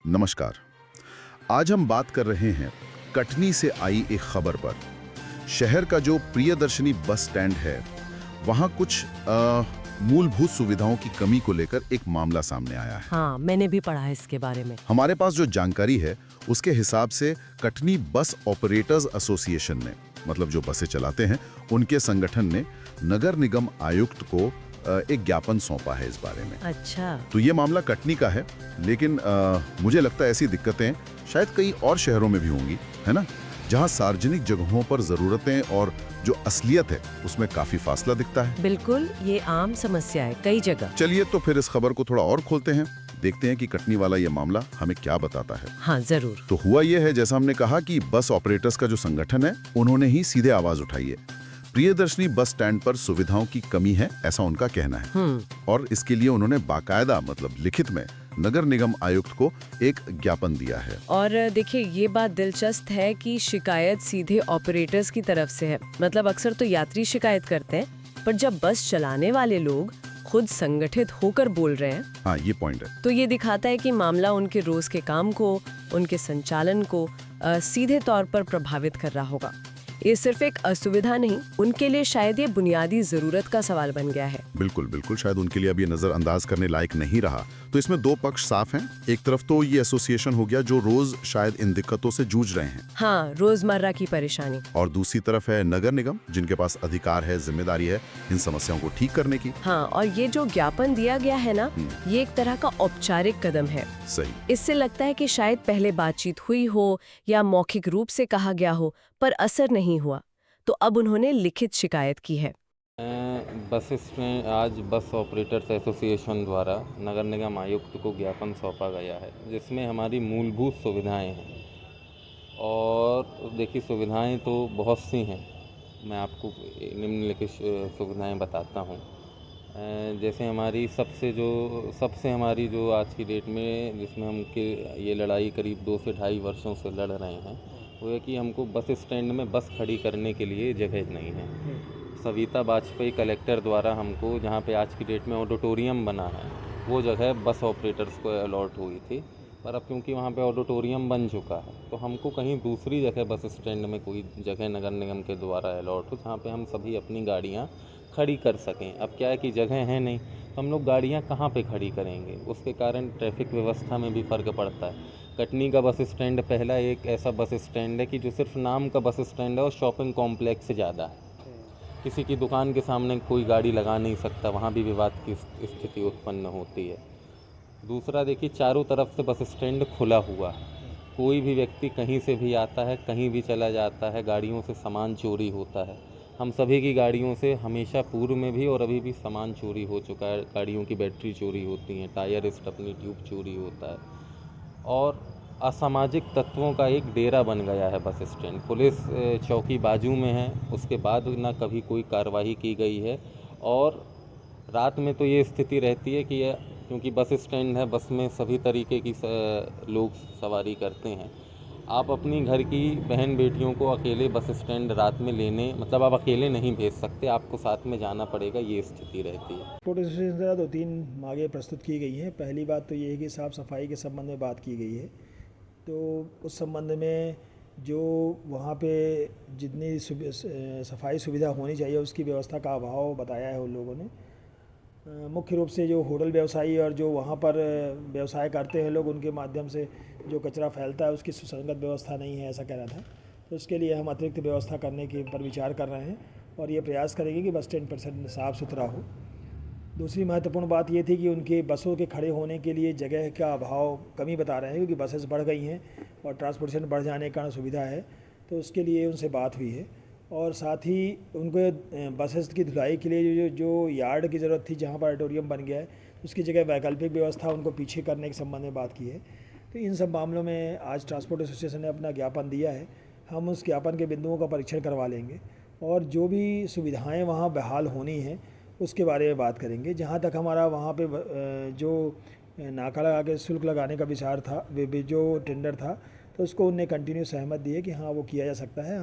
नमस्कार। आज हम बात कर रहे हैं कटनी से आई एक खबर पर। शहर का जो प्रियदर्शनी बस स्टैंड है, वहाँ कुछ मूलभूत सुविधाओं की कमी को लेकर एक मामला सामने आया है। हाँ, मैंने भी पढ़ा है इसके बारे में। हमारे पास जो जानकारी है उसके हिसाब से कटनी बस ऑपरेटर्स एसोसिएशन ने, मतलब जो बसें चलाते हैं, उनके संगठन ने नगर निगम आयुक्त को एक ज्ञापन सौंपा है इस बारे में। अच्छा। तो ये मामला कटनी का है, लेकिन मुझे लगता है ऐसी दिक्कतें शायद कई और शहरों में भी होंगी, है ना, जहां सार्वजनिक जगहों पर जरूरतें और जो असलियत है उसमें काफी फासला दिखता है। बिल्कुल, ये आम समस्या है कई जगह। चलिए तो फिर इस खबर को थोड़ा और खोलते हैं, देखते हैं कि कटनी वाला ये मामला हमें क्या बताता है। हाँ, जरूर। तो हुआ ये है, जैसा हमने कहा कि बस ऑपरेटर्स का जो संगठन है, उन्होंने ही सीधे आवाज उठाई है। प्रियदर्शनी बस स्टैंड पर सुविधाओं की कमी है, ऐसा उनका कहना है। और इसके लिए उन्होंने बाकायदा, मतलब लिखित में, नगर निगम आयुक्त को एक ज्ञापन दिया है। और देखिए, ये बात दिलचस्प है कि शिकायत सीधे ऑपरेटर्स की तरफ से है। मतलब अक्सर तो यात्री शिकायत करते हैं, पर जब बस चलाने वाले लोग खुद संगठित होकर बोल रहे हैं, हाँ, ये पॉइंट है, तो ये दिखाता है कि मामला उनके रोज के काम को, उनके संचालन को सीधे तौर पर प्रभावित कर रहा होगा। ये सिर्फ एक असुविधा नहीं, उनके लिए शायद ये बुनियादी जरूरत का सवाल बन गया है। बिल्कुल बिल्कुल, शायद उनके लिए अब ये नजरअंदाज करने लायक नहीं रहा। तो इसमें दो पक्ष साफ हैं। एक तरफ तो ये एसोसिएशन हो गया जो रोज शायद इन दिक्कतों से जूझ रहे हैं, हाँ, रोजमर्रा की परेशानी। और दूसरी तरफ है नगर निगम, जिनके पास अधिकार है, जिम्मेदारी है इन समस्याओं को ठीक करने की। हाँ, और ये जो ज्ञापन दिया गया है ना, ये एक तरह का औपचारिक कदम है। सही। इससे लगता है कि शायद पहले बातचीत हुई हो या मौखिक रूप से कहा गया हो, पर असर नहीं हुआ, तो अब उन्होंने लिखित शिकायत की है। बस स्टैंड आज बस ऑपरेटर्स एसोसिएशन द्वारा नगर निगम आयुक्त को ज्ञापन सौंपा गया है, जिसमें हमारी मूलभूत सुविधाएं हैं। और देखिए, सुविधाएं तो बहुत सी हैं, मैं आपको निम्नलिखित सुविधाएं बताता हूं। जैसे हमारी सबसे हमारी जो आज की डेट में, जिसमें हम के ये लड़ाई करीब 2 से ढाई वर्षों से लड़ रहे हैं, वो है कि हमको बस स्टैंड में बस खड़ी करने के लिए जगह नहीं है। सविता वाजपेयी कलेक्टर द्वारा हमको, जहाँ पे आज की डेट में ऑडिटोरियम बना है, वो जगह बस ऑपरेटर्स को अलॉट हुई थी। पर अब क्योंकि वहाँ पे ऑडिटोरियम बन चुका है, तो हमको कहीं दूसरी जगह बस स्टैंड में कोई जगह नगर निगम के द्वारा अलॉट हो, जहाँ पे हम सभी अपनी गाड़ियाँ खड़ी कर सकें। अब क्या है कि जगह है नहीं, तो हम लोग गाड़ियाँ कहाँ पे खड़ी करेंगे? उसके कारण ट्रैफिक व्यवस्था में भी फ़र्क पड़ता है। कटनी का बस स्टैंड पहला एक ऐसा बस स्टैंड है कि जो सिर्फ नाम का बस स्टैंड है, और शॉपिंग कॉम्प्लेक्स से ज़्यादा है। किसी की दुकान के सामने कोई गाड़ी लगा नहीं सकता, वहाँ भी विवाद की स्थिति उत्पन्न होती है। दूसरा, देखिए, चारों तरफ से बस स्टैंड खुला हुआ है, कोई भी व्यक्ति कहीं से भी आता है, कहीं भी चला जाता है। गाड़ियों से सामान चोरी होता है, हम सभी की गाड़ियों से हमेशा पूर्व में भी और अभी भी सामान चोरी हो चुका है। गाड़ियों की बैटरी चोरी होती हैं, टायर, स्टेपनी ट्यूब चोरी होता है, और असामाजिक तत्वों का एक डेरा बन गया है बस स्टैंड। पुलिस चौकी बाजू में है, उसके बाद ना कभी कोई कार्रवाई की गई है। और रात में तो ये स्थिति रहती है कि क्योंकि बस स्टैंड है, बस में सभी तरीके की लोग सवारी करते हैं। आप अपनी घर की बहन बेटियों को अकेले बस स्टैंड रात में लेने, मतलब आप अकेले नहीं भेज सकते, आपको साथ में जाना पड़ेगा, ये स्थिति रहती है। ट्रांसपोर्ट एसोसिएशन द्वारा 2-3 मांगें प्रस्तुत की गई हैं। पहली बात तो ये है कि साफ़ सफाई के संबंध में बात की गई है। तो उस संबंध में जो वहाँ पे जितनी सफाई सुविधा होनी चाहिए, उसकी व्यवस्था का अभाव बताया है उन लोगों ने। मुख्य रूप से जो होटल व्यवसायी और जो वहाँ पर व्यवसाय करते हैं लोग, उनके माध्यम से जो कचरा फैलता है, उसकी सुसंगत व्यवस्था नहीं है, ऐसा कहना था। तो उसके लिए हम अतिरिक्त व्यवस्था करने के पर विचार कर रहे हैं, और ये प्रयास करेंगे कि बस स्टैंड % साफ़ सुथरा हो। दूसरी महत्वपूर्ण बात ये थी कि उनके बसों के खड़े होने के लिए जगह का अभाव, कमी बता रहे हैं, क्योंकि बसेस बढ़ गई हैं और ट्रांसपोर्टेशन बढ़ जाने का सुविधा है, तो उसके लिए उनसे बात हुई है। और साथ ही उनको बसेस की धुलाई के लिए जो यार्ड की ज़रूरत थी, जहाँ पर ऑडिटोरियम बन गया है, उसकी जगह वैकल्पिक व्यवस्था उनको पीछे करने के संबंध में बात की है। तो इन सब मामलों में आज ट्रांसपोर्ट एसोसिएशन ने अपना ज्ञापन दिया है। हम उस ज्ञापन के बिंदुओं का परीक्षण करवा लेंगे, और जो भी सुविधाएँ वहाँ बहाल होनी हैं, उसके बारे में बात करेंगे। जहाँ तक हमारा वहाँ पे जो नाका लगा के शुल्क लगाने का विचार था, जो टेंडर था, तो उसको उनने कंटिन्यू सहमत दी है कि हाँ, वो किया जा सकता है।